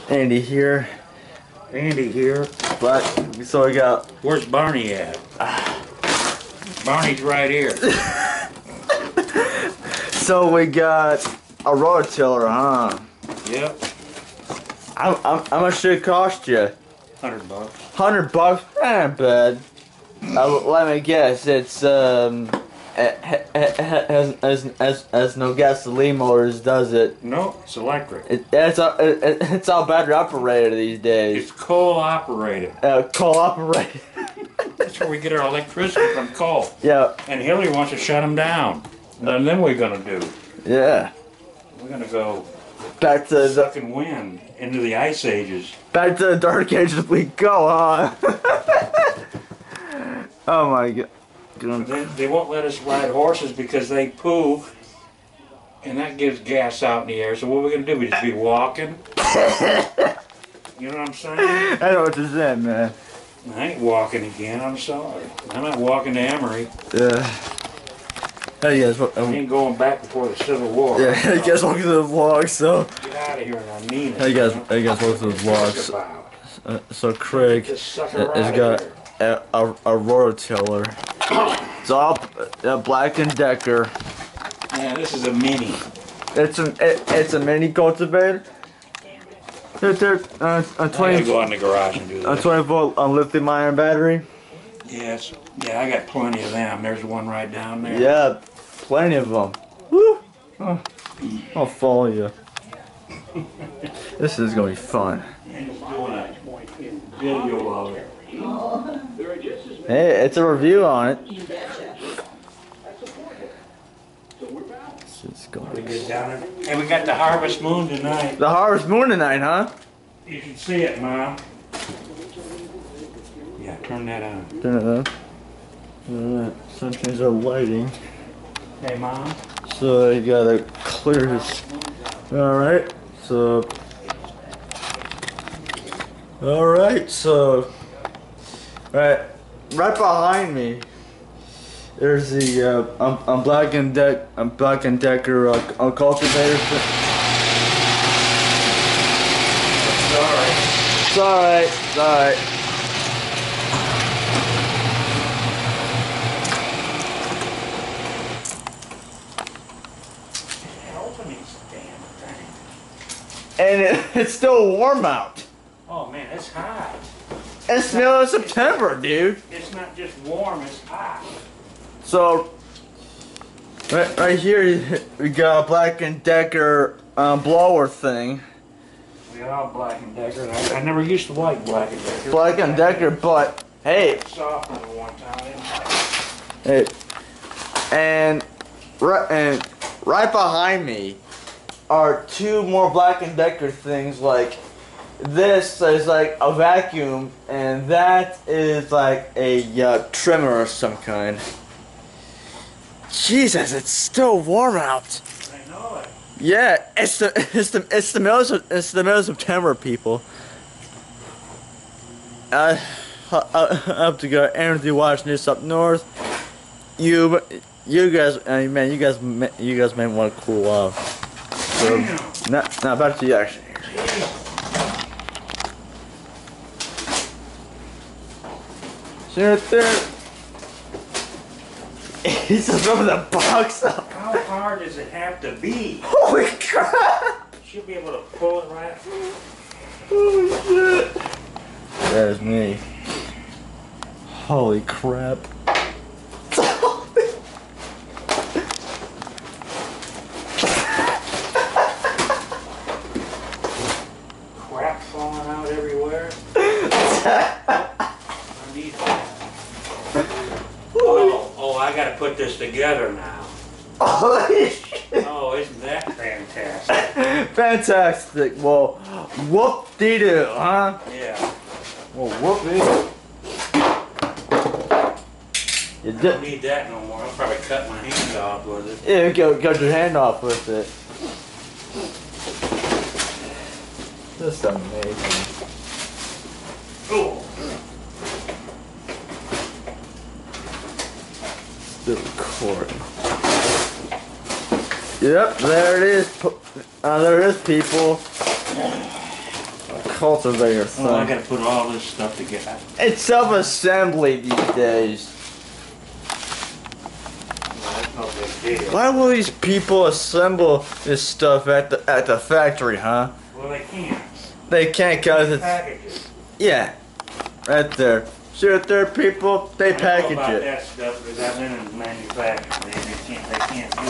Andy here. Andy here. But so we got. Where's Barney at? Barney's right here. So we got a rototiller, huh? Yep. How much did it cost you? $100. $100? Ain't bad. Let me guess. It's has no gasoline motors, does it? No, it's electric. It's all battery operated these days. It's coal operated. Coal operated. That's where we get our electricity from, coal. Yeah. And Hillary wants to shut them down. And then we're gonna do. Yeah. We're gonna go back to the sucking wind into the ice ages. Back to the dark ages we go, huh? Oh my god. They won't let us ride horses because they poo, and that gives gas out in the air. So what we're gonna do? We just be walking. You know what I'm saying? I know what you're saying, man. I ain't walking again. I'm sorry. I'm not walking to Emory. Hey guys, I ain't going back before the Civil War. Yeah, hey guys, welcome to the vlog. So get out of here, and I mean it. Hey guys, welcome to the vlog. So Craig has got a rototiller. It's all Black & Decker. Yeah, this is a mini. It's a mini cultivator. It's a 20. Go in the garage and do that. A 20-volt lithium-ion battery. Yes. Yeah, I got plenty of them. There's one right down there. Yeah, plenty of them. Woo! Oh, I'll follow you. This is gonna be fun. Video of it. Hey, it's a review on it. It's going we get down there. Hey, we got the harvest moon tonight. The harvest moon tonight, huh? You can see it, Mom. Yeah, turn that on. Turn it on. Alright, some change our lighting. Hey, Mom. So you gotta clear this. Alright, so. Alright, so. Right behind me. There's the Black & Decker cultivator. Sorry. It's alright. It's alright. Open these damn things. And it's still warm out. Oh man, it's hot. It's the middle of September, dude. It's not just warm, it's hot. So, right here we got a Black & Decker blower thing. We got all Black & Decker. I never used to like Black & Decker. Black & Decker, but hey. Soft one one time. Hey, and right behind me are two more Black & Decker things. Like this is like a vacuum, and that is like a trimmer of some kind. Jesus, it's still warm out. I know it. Yeah, it's the middle of September, people. I have to go energy watch this up north. You guys, man, you guys may want to cool off. So, now back to the action here. See right there. He's just opened the box up. How hard does it have to be? Holy crap! Should be able to pull it right. Holy shit! That is me. Holy crap! Crap falling out everywhere. I need that. Oh, I gotta put this together now. Holy shit! Oh, isn't that fantastic? Fantastic. Well, whoop-de-doo, huh? Yeah. Well, whoop-de-doo. You I don't need that no more. I'll probably cut my hand off with it. Yeah, cut your hand off with it. Just amazing. Oh. Still recording. Yep, there it is. There it is, people. cultivator thing. Well, I gotta put all this stuff together. It's self-assembly these days. That's no big deal. Why will these people assemble this stuff at the factory, huh? Well, they can't. They can't cause it's Packages. yeah, right there. See right there, people. They I know package about it. that stuff because I've been in manufacturing. They can't do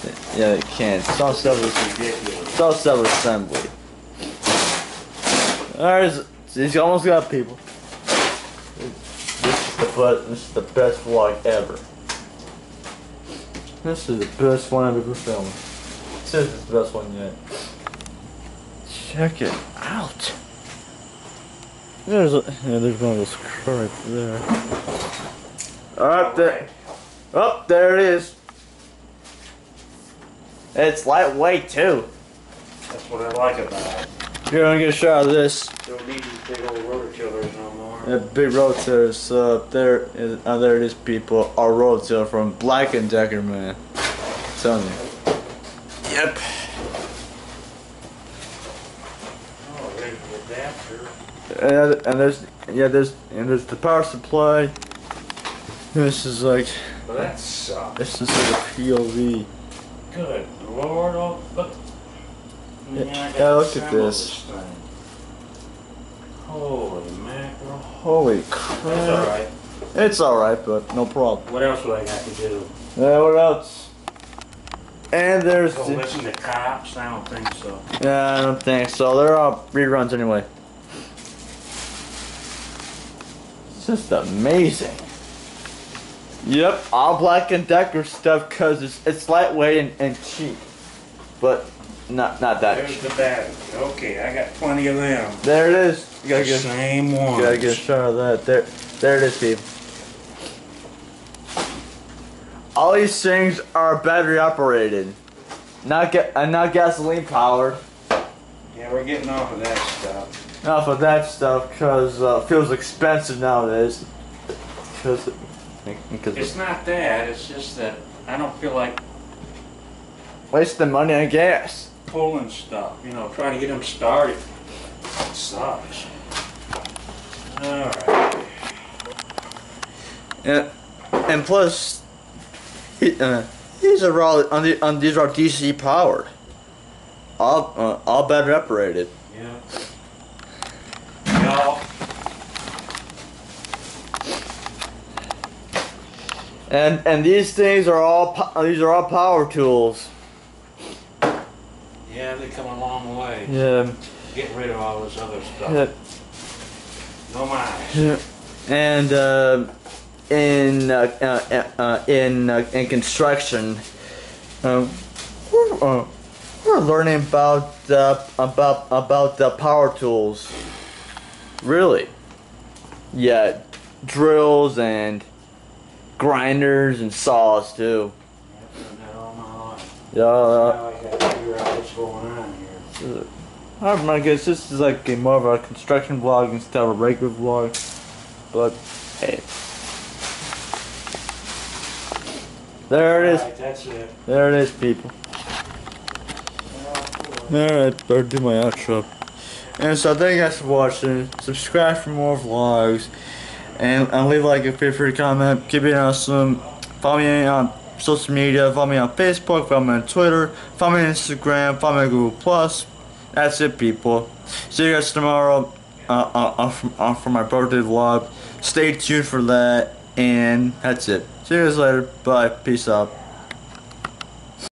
it. Yeah, they can't. It's all It's ridiculous. It's all self-assembly. Alright, he's almost got people. This is the best vlog ever. This is the best one I've ever filmed. This is the best one yet. Check it out. There's one of those right there. Alright, there. Oh, there it is. It's lightweight too. That's what I like about it. You're gonna get a shot of this. Don't need these big old rototillers no more. Big rototiller. There it is, people. Our rototiller from Black & Decker, man. I'm telling you. Yep. Oh, there's the adapter. And there's the power supply. This is like Well, that sucks. this is like a POV. Good Lord, oh, look. Yeah, I gotta yeah, look at assemble this. thing. Holy mackerel. Holy That's crap! alright. It's all right, but no problem. What else would I got to do? What else? And there's Go listen to cops? I don't think so. yeah, I don't think so. They're all reruns anyway. It's just amazing. Yep, all Black & Decker stuff because it's lightweight and cheap, but not that There's cheap. the battery. Okay, I got plenty of them. There it is. You gotta The get, same ones. you gotta get a shot of that. There it is, people. All these things are battery operated, not gasoline powered. Yeah, we're getting off of that stuff. Enough of that stuff because it feels expensive nowadays. Because It's not that. It's just that I don't feel like wasting money on gas. pulling stuff. You know, trying to get them started. It sucks. Alright. Yeah, and plus, these are all these are DC powered. All battery operated. Yeah. Y'all. And these things are all power tools. Yeah, they come a long way. Yeah. Getting rid of all this other stuff. Yeah. No mind. Yeah. And in construction, we're learning about the power tools. Really? Yeah, drills and grinders and saws too. I've done that all my life. Yeah. Now I gotta figure out what's going on here. I guess this is like more of a construction vlog instead of a regular vlog. But hey, there it is. Alright, that's it. There it is, people. Alright, better do my outro. And so thank you guys for watching. Subscribe for more vlogs. And leave a like and feel free to comment. Keep it awesome. Follow me on social media. Follow me on Facebook. Follow me on Twitter. Follow me on Instagram. Follow me on Google+. That's it, people. See you guys tomorrow for my birthday vlog. Stay tuned for that. And that's it. See you guys later. Bye. Peace out.